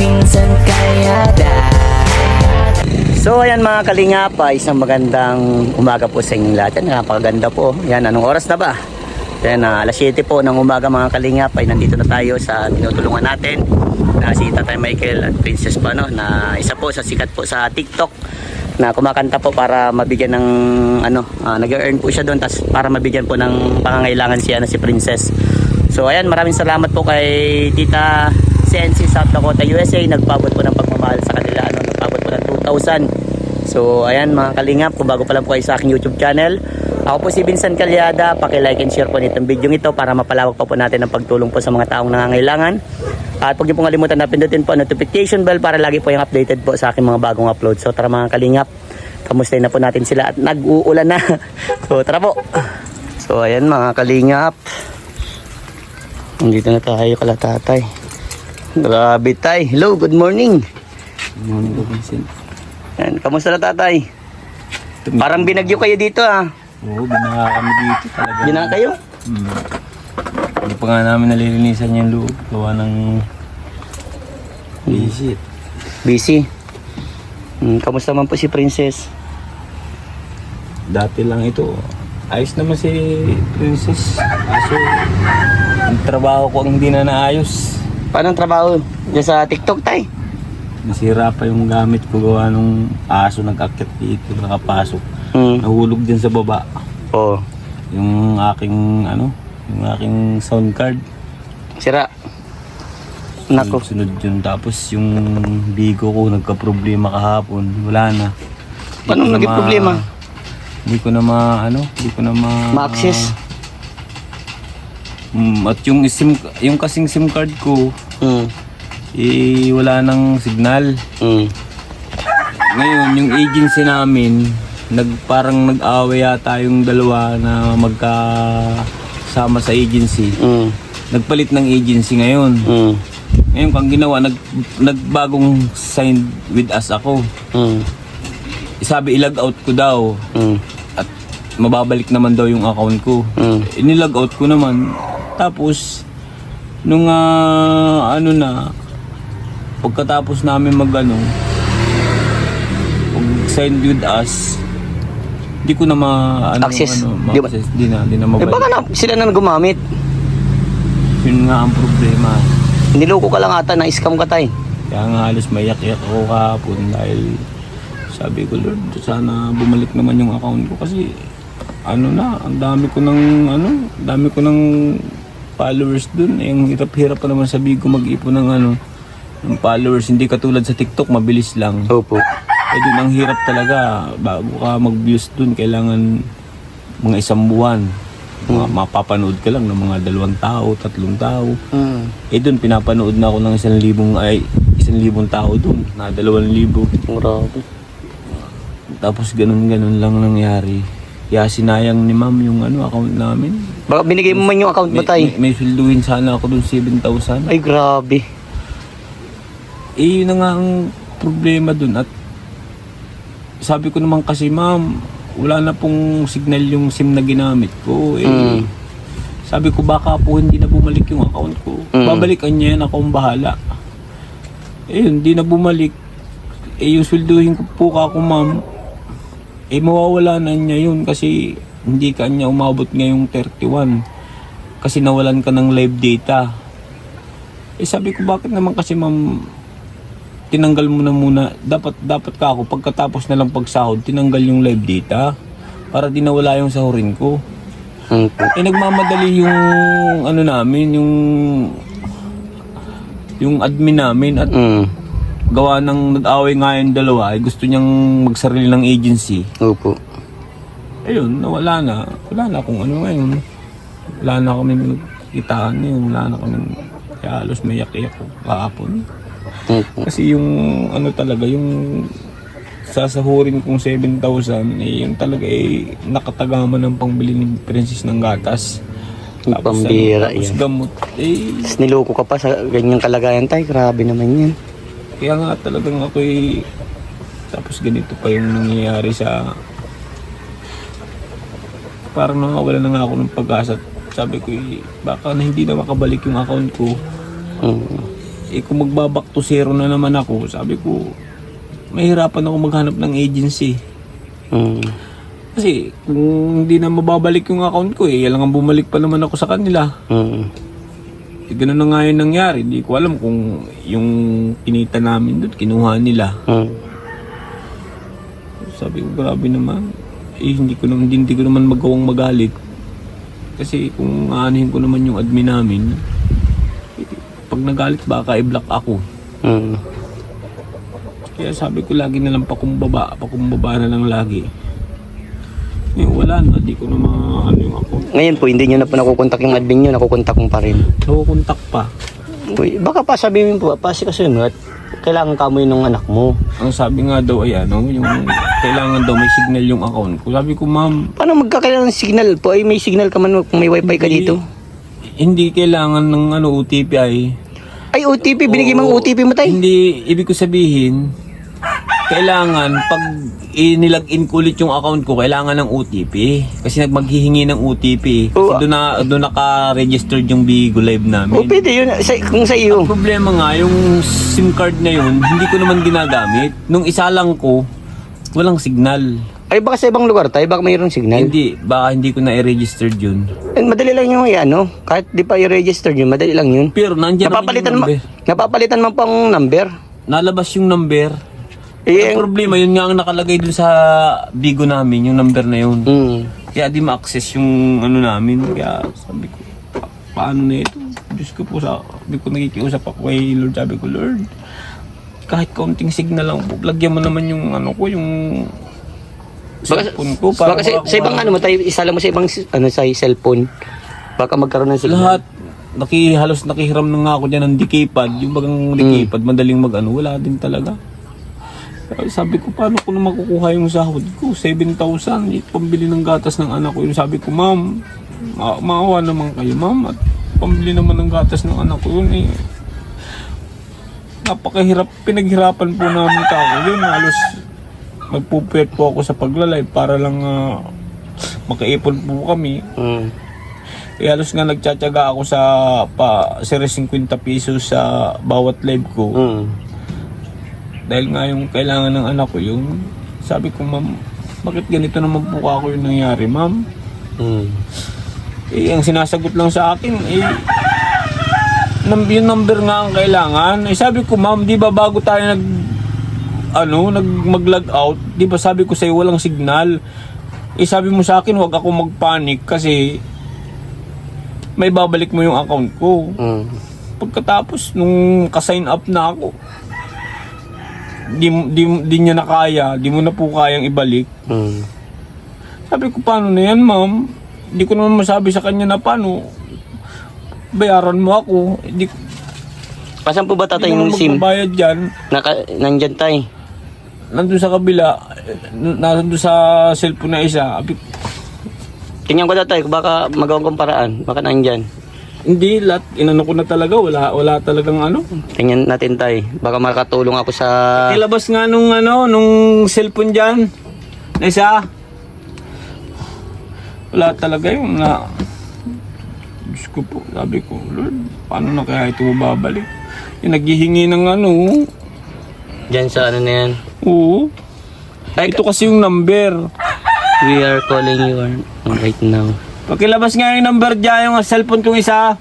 Pinsan Kalyada. So ayan mga kalingap, isang magandang umaga po sa inyong lahat. Yan, napakaganda po. Yan, anong oras na ba? Yan, alas 7 po ng umaga mga kalingap, ay nandito na tayo sa tinutulungan natin na si Tatay Michael at Princess pa, no? Na isa po sa sikat po sa TikTok na kumakanta po para mabigyan ng nag-earn po siya doon, tas para mabigyan po ng pangangailangan si Princess. So ayan, maraming salamat po kay Tita CNC South Dakota USA, nagpabot po ng pagmamahal sa kanila, nagpabot po ng 2,000. So ayan mga kalingap, kung bago pa lang po kayo sa aking YouTube channel, ako po si Vincent Calyada. Paki-like and share po nitong video ito para mapalawak pa po natin ang pagtulong po sa mga taong nangangailangan. At huwag niyo pong kalimutan na pindutin po ang notification bell para lagi po yung updated po sa aking mga bagong upload. So tara mga kalingap, kamustahin na po natin sila at nag-uulan na. So tara po. So ayan mga kalingap, nandito na tayo kala tatay. Grabe tay. Hello, good morning. Good morning, Vincent. Yan, kamusta na tatay? Parang binagyo kayo dito ah. Oo, binaha kami dito talaga. Binaha kayo? Hindi pa nga namin nalilinisan yung loob. Gawa ng visit. Busy. Kamusta man po si Princess? Dati lang ito. Ayos naman si Princess. Kaso, ang trabaho ko ang hindi na naayos. Paano ang trabaho? Diyan sa TikTok tay? Nasira pa yung gamit ko gawa nung aso nag-akyat dito, nakapasok. Nahulog din sa baba. Oo. Yung aking sound card. Sira. Nako. Sunod yun. Tapos yung bigo ko nagka-problema kahapon. Wala na. Paano naging problema? Hindi ko na Ma-access? At yung kasing SIM card ko, wala nang signal. Ngayon, yung agency namin, parang nag-away yata yung dalawa na magkasama sa agency. Nagpalit ng agency ngayon. Ngayon, kung ginawa, nagbagong sign with us ako. Sabi, i-log out ko daw. At mababalik naman daw yung account ko. Inilog out ko naman. Tapos, nung pagkatapos namin sign with us, hindi ko na access. ma-access. Di na mabalik. Baka na sila na gumamit. Yun nga ang problema. Niloko ka lang ata, na-scam ka tay. Kaya nga halos maiyak-iyak ako kahapon dahil sabi ko, Lord, sana bumalik naman yung account ko kasi ang dami ko ng followers dun. Yung hirap-hirap pa naman sabi ko mag-ipon ng followers, hindi katulad sa TikTok, mabilis lang. Opo. Dun ang hirap talaga. Bago ka mag-views dun, kailangan mga 1 buwan. Mapapanood ka lang ng mga 2 tao, 3 tao. Dun pinapanood na ako ng 1,000 tao dun, na 2,000. Grabe. Tapos ganun lang nangyari. Kaya sinayang ni ma'am yung account namin. Baka binigay mo man yung account mo tay. May swelduhin sana ako dun 7,000. Ay grabe. Yun na nga ang problema dun. At sabi ko naman kasi, ma'am, wala na pong signal yung SIM na ginamit ko. Sabi ko baka po hindi na bumalik yung account ko. Babalikan niya yan, ako ang bahala. Hindi na bumalik. Yung swelduhin ko po ako, ma'am, mawawala na niya yun kasi hindi ka niya umabot ngayong 31 kasi nawalan ka ng live data. Sabi ko, bakit naman kasi ma'am tinanggal mo na muna, dapat ka ako pagkatapos na lang pagsahod tinanggal yung live data para di nawala yung sahurin ko. Nagmamadali yung namin, yung admin namin at gawa ng nag-away nga yung dalawa, gusto niyang magsarili ng agency. Opo. Nawala na. Wala na kung ano ngayon. Wala na kami nagkitaan ngayon. Wala na kami, kaya halos may yak-iyak ko kahapon. Kasi yung talaga, yung sasahurin kong 7,000, yung talaga nakatagama ng pangbili ni Princess ng gatas. Tapos Pambira tapos yan. gamot. Tapos niloko ka pa sa ganyang kalagayan tay. Grabe naman yan. Kaya nga talagang ako'y tapos ganito pa yung nangyayari sa parang nawawala na nga ako ng pag-asa. Sabi ko baka na hindi na makabalik yung account ko. kung magbabak to zero na naman ako, sabi ko, mahirapan ako maghanap ng agency. Kasi kung hindi na mababalik yung account ko, yan lang ang bumalik pa naman ako sa kanila. Ganun na nga yun nangyari. Hindi ko alam kung yung kinita namin doon, kinuha nila. Sabi ko, grabe naman. Hindi ko naman magawang magalit. Kasi kung aanhin ko naman yung admin namin, pag nagalit baka i-block ako. Kaya sabi ko lagi na lang pakumbaba na lang lagi. Wala na, di ko na ano yung ako. Ngayon po, hindi nyo na po nakukontak yung admin nyo, nakukontak mo pa rin. Nakukontak pa. Uy, baka pa sabihin po, kasi mo at kailangan ka mo yun ng anak mo. Ang sabi nga daw ay yung kailangan daw may signal yung account ko. Sabi ko, ma'am, Paano magkakailangan ng signal po? Ay, may signal ka man kung may wifi ka dito. hindi kailangan ng OTP ay. Ay, OTP, binigay mo ang OTP mo tayo. Hindi, ibig ko sabihin, kailangan pag inilagin ko ulit yung account ko, kailangan ng OTP. Kasi maghihingi ng OTP. Kasi doon naka-registered yung Bigo Live namin. O, pwede yun. Kung sa iyo. Ang problema nga, yung SIM card na yun, hindi ko naman ginagamit. Nung isa lang ko, walang signal. Ay, baka sa ibang lugar tayo, baka mayroong signal. Hindi, baka hindi ko na-registered yun. Madali lang yung kahit di pa i-register yun, madali lang yun. Pero nandiyan naman yung number. Napapalitan man pang number. Nalabas yung number. Eh, Ang problema, yun nga ang nakalagay dun sa Bigo namin, yung number na yun. Kaya di ma-access yung ano namin. Kaya sabi ko, paano na ito? Diyos ko po, sabi ko nakikiusap ako kay Lord. Sabi ko, Lord, kahit kaunting signal lang po, lagyan mo naman yung ano ko, yung cellphone ko. Baka sa ibang mo tayo, isala mo sa ibang sa cellphone. Baka magkaroon ng signal. Lahat, halos nakihiram na nga ako dyan ng dikipad. Yung bagang dikipad, madaling wala din talaga. Sabi ko, paano ko na makukuha yung sahod ko? 7,000, pambili ng gatas ng anak ko. Yung sabi ko, ma'am, maawa naman kayo, ma'am. At pambili naman ng gatas ng anak ko yun eh. Napakahirap, pinaghirapan po namin ako yun. Halos magpupuyat po ako sa pagla-live para lang makaipon po kami. Halos nga nagtsatsaga ako sa 50 pesos sa bawat live ko. Dahil nga yung kailangan ng anak ko yung sabi ko, ma'am, bakit ganito naman po ako yung nangyari, ma'am? Ang sinasagot lang sa akin, yung number nga ang kailangan. Sabi ko, ma'am, di ba bago tayo mag-log out, di ba sabi ko sa'yo walang signal? Sabi mo sa akin, huwag ako magpanik kasi may babalik mo yung account ko. Pagkatapos, nung ka-sign up na ako, di niya na kaya, di mo na po kayang ibalik. Sabi ko, paano na yan, ma'am? Hindi ko naman masabi sa kanya na paano. Bayaran mo ako. Pasan po ba tatay yung SIM? Magbabayad dyan. Nandyan tayo. Nandun sa kabila, nandun sa cellphone na isa. Tingnan ko tatay, baka magawang kong paraan. Baka nandyan. Hindi, inano ko na talaga, wala talagang ano. Tingnan natin tayo. Baka makatulong ako sa... Ilabas nga nung cellphone dyan. Na isa. Wala talaga yung Diyos ko po, sabi ko, Lord, paano na kaya ito babalik? Yung naghihingi ng Dyan sa na yan. Oo. Ito kasi yung number. We are calling you right now. Pakilabas nga yung number dyan, yung cellphone kong isa.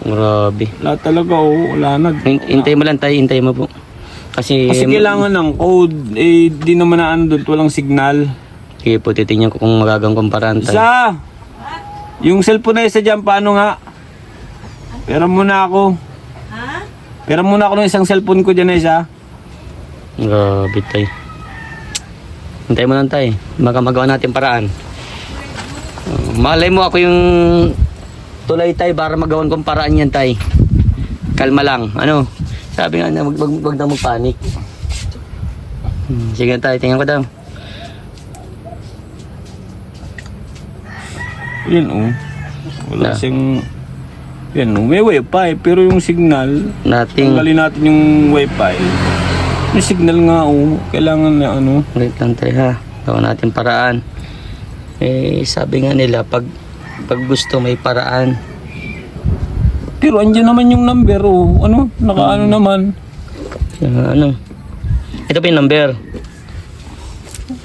Grabe. Wala talaga, wala na. Hintay mo lang tayo, hintay mo po. Kasi kailangan ng code, di naman na doon, walang signal. Sige po, titingnan ko kung magagang kumparahan tayo. Isa! Yung cellphone na isa dyan, paano nga? Pera muna ako. Pera muna ako ng isang cellphone ko dyan na isa. Grabe tayo. Hintay mo lang tayo. Baka magawa natin paraan. Malay mo ako yung tulay tayo para magawan kong paraan yan tayo. Kalma lang. Ano? Sabi nga na wag na magpanik. Sige tayo, tingnan ko daw. Yun wala siyang yan may wifi pero yung signal tanggalin natin yung wifi. Yung signal nga kailangan na Wait lang tayo ha. Gawa natin paraan. Sabi nga nila pag gusto may paraan. Pero andyan naman yung number, oh. Ano? Nakaano naman. Ano? Ito pa yung number.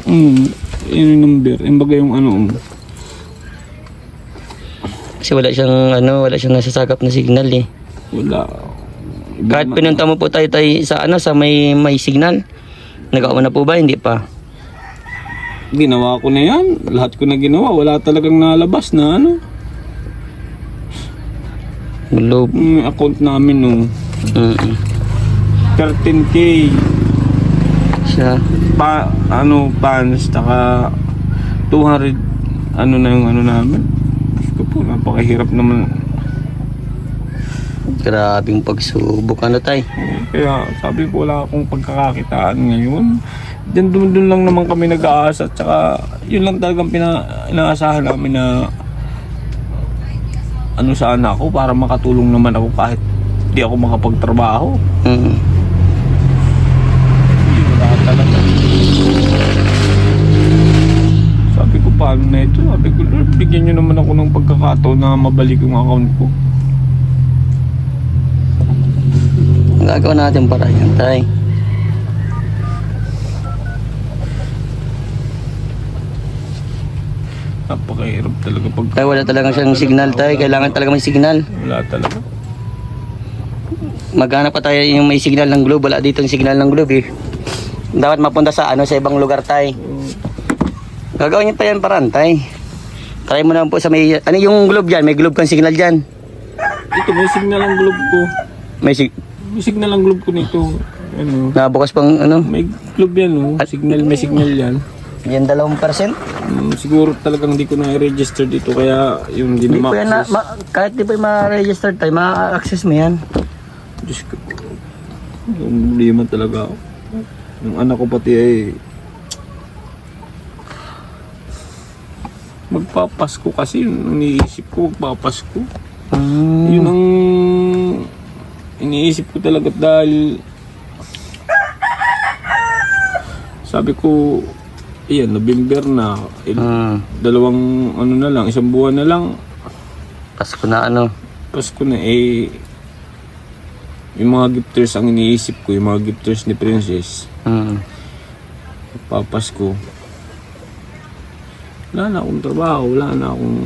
Yun yung number. Yung bagay yung ano. Kasi wala siyang nasasagap na signal eh. Wala. Kahit pinunta mo po tayo sa sa may signal. Nagawa na po ba? Hindi pa. Ginawa ko na yan. Lahat ko na ginawa. Wala talagang nalabas na ano. Globe. Yung account namin, no. 13K. Siya. Fans, taka 200, ano na yung ano namin. Diyos ko po, napakahirap naman. Grabing pagsubok tay. Kaya sabi ko, wala akong pagkakakitaan ngayon. Doon lang naman kami nag-aasa. Tsaka yun lang talagang inaasahan namin na ano sana ako para makatulong naman ako kahit di ako makapagtrabaho. Wala talaga. Sabi ko, paano na ito? Sabi ko, Lord, bigyan nyo naman ako ng pagkakataon na mabalik yung account ko. Ang gagawin natin para yan tay. Napakahirap talaga pag... Tay, wala talaga siyang signal tay. Kailangan talaga may signal. Wala talaga. Maghanap pa tayo yung may signal ng Globe. Wala dito yung signal ng Globe eh. Dapat mapunta sa sa ibang lugar tay. Gagawin niyo pa yan paraan tay. Try mo naman po sa may... Ano yung Globe dyan? May Globe kang signal dyan? Ito, may signal ang globe ko. May Signal ang globe ko nito. Ano? nabukas pang May globe yan, oh. Signal, may signal yan. yan 2%? Siguro talagang hindi ko na-register dito kaya yung hindi Hindi na po yan kahit di po yung ma-register tayo, ma-access mo yan. Diyos ko. Yung problema talaga ako. Yung anak ko pati ay magpapasko kasi yung iniisip ko magpapasko. Yun ang iniisip ko talaga dahil sabi ko iyan, November na dalawang ano na lang, isang buwan na lang Pasko na Pasko na yung mga gifters ang iniisip ko, yung mga gifters ni Princess. Papasko. Wala na akong trabaho, wala na akong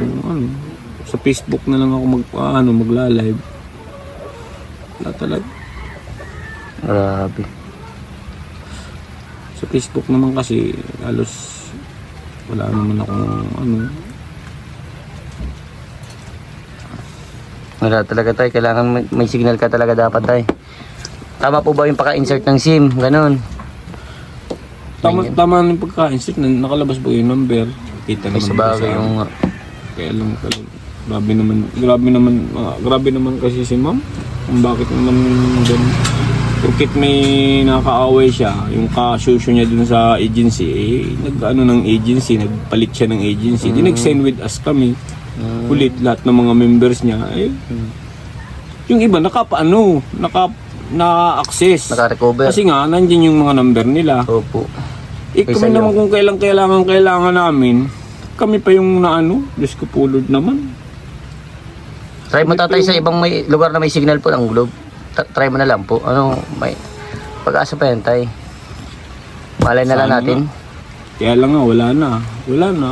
sa Facebook na lang ako magla-live. Wala talaga. Grabe. Sa Facebook naman kasi halos wala naman akong Wala talaga tayo. Kailangan may signal ka talaga dapat tayo. Tama po ba yung paka-insert ng SIM? Ganon. Tama yung pagka-insert na nakalabas po yung number. Kita naman Sa bagay yung... Kaya lang grabe naman kasi si ma'am. Kung bakit naman doon. Bakit may nakaaway siya, yung kasusyo niya dun sa agency, ng agency, nagpalit siya ng agency. Di nag-send with us kami. Ulit lahat ng mga members niya. Yung iba na-access. Naka-recover. Kasi nga, nandiyan yung mga number nila. Opo. Kami naman kung kailangan namin, kami pa yung Diyos ko po Lord naman. Try mo tatay sa ibang may lugar na may signal po ng Globe. Try mo na lang po. May pag-asa pa yan tay. Malay na lang natin. Kaya lang nga, wala na.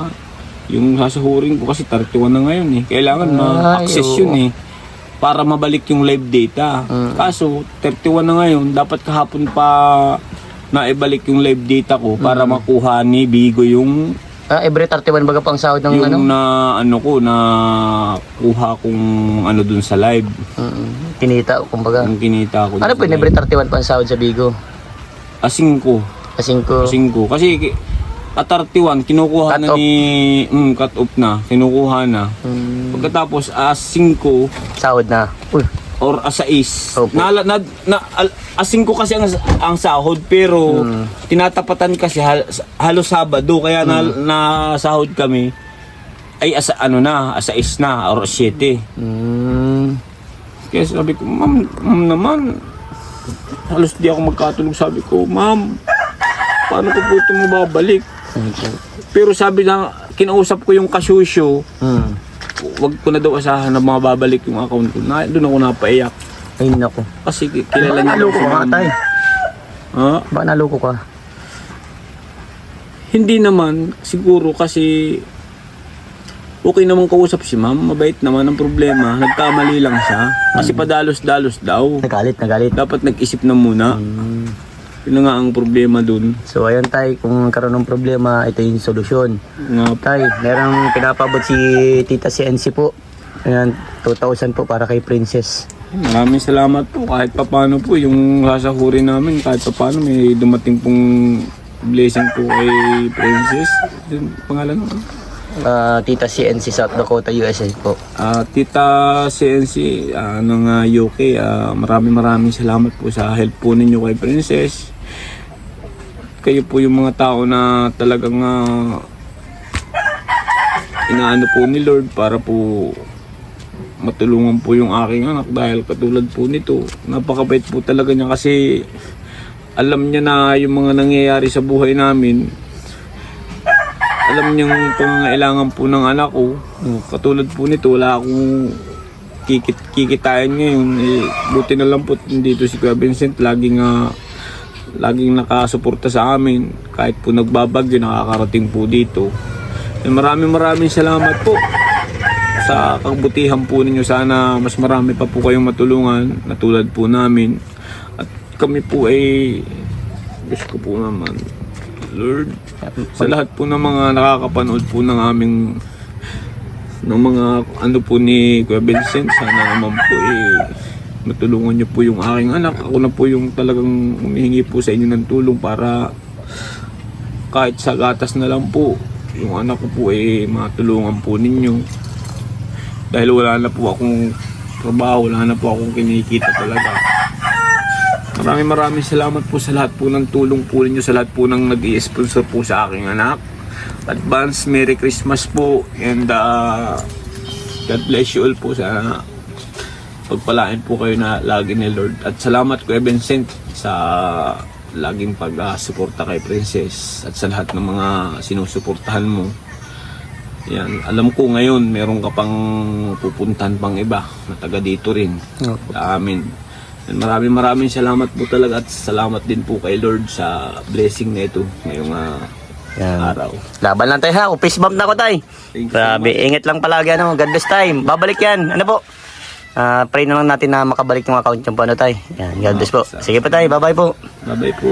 Yung sasahurin ko kasi 31 na ngayon eh. Kailangan ma-access yun eh. Para mabalik yung live data. Kaso, 31 na ngayon, dapat kahapon pa naibalik yung live data ko para makuha ni Bigo yung Every 31 baga pang sahod ng yung na kuha kong dun sa live. Kinita kumbaga. Yung kinita ko. Ano po every 31 pang sahod sa Bigo? 5. Kasing ko. Kasi at 31 kinukuha Cut na ni cut off na, kinukuha na. Pagkatapos 5 sahod na. Uy. or 6. Opo. 5 kasi ang sahod pero tinatapatan kasi halos Sabado kaya na sahod kami ay 6 na or 7. Kaya sabi ko, ma'am naman halos di ako magkatulog. Sabi ko, ma'am, paano ko po ito mababalik? Pero sabi na, kinausap ko yung kasusyo, wag ko na daw asahan na mababalik yung account ko. Doon ako napaiyak. Ay, nako. Kasi kilala niya Naloko ka, tay. Ha? Baka naloko ka. Hindi naman. Siguro kasi okay naman kausap si ma'am. Mabait naman ang problema. Nagkamali lang siya. Kasi padalos-dalos daw. Nagalit. Dapat nag-isip na muna. Yun na nga ang problema dun. So, ayun, tay. Kung karoon ng problema, ito yung solusyon. Nga Tay, merang pinapabot si Tita CNC po. Ayan, 2,000 po para kay Princess. Maraming salamat po. Kahit papano po yung sasahurin namin. Kahit papano may dumating pong blessing po kay Princess. Yun, pangalan mo? Tita CNC South Dakota, USA po. Tita CNC ng UK, maraming salamat po sa help po ninyo kay Princess. Kayo po yung mga tao na talagang inaano po ni Lord para po matulungan po yung aking anak dahil katulad po nito, napakabait po talaga niya kasi alam niya na yung mga nangyayari sa buhay namin. Alam niyang pangangailangan po ng anak ko. Katulad po nito, wala akong kikitain ngayon. Buti na lang po dito si Kuya Vincent, laging nakasuporta sa amin. Kahit po nagbabagyo, nakakarating po dito. Maraming salamat po sa kabutihan po ninyo. Sana mas marami pa po kayong matulungan na tulad po namin. At kami po ay gusto ko po naman, Lord, sa lahat po ng mga nakakapanood po ng aming mga ano po ni Kuya Vincent, sana naman po matulungan niyo po yung aking anak. Ako na po yung talagang humihingi po sa inyo ng tulong para kahit sa gatas na lang po yung anak ko po matulungan po ninyo dahil wala na po akong trabaho, wala na po akong kinikita talaga. Maraming salamat po sa lahat po ng tulong po ninyo, sa lahat po ng nag-i-sponsor po sa aking anak. Advance Merry Christmas po and God bless you all po. Sana pagpalain po kayo na lagi ni Lord. At salamat Kuya Vincent sa laging pag-suporta kay Princess at sa lahat ng mga sinusuportahan mo. Yan, alam ko ngayon meron ka pang pupuntahan pang iba na taga dito rin sa amin. And maraming salamat po talaga at salamat din po kay Lord sa blessing na ito ngayong araw. Laban lang tayo ha. Fist bump na ko tay. Grabe, ingat lang palagi ano. God bless time. Babalik yan. Ano po? Pray na lang natin na makabalik yung account yung paano tay. Yan, God bless po. Sige pa tay. Bye bye po. Bye bye po.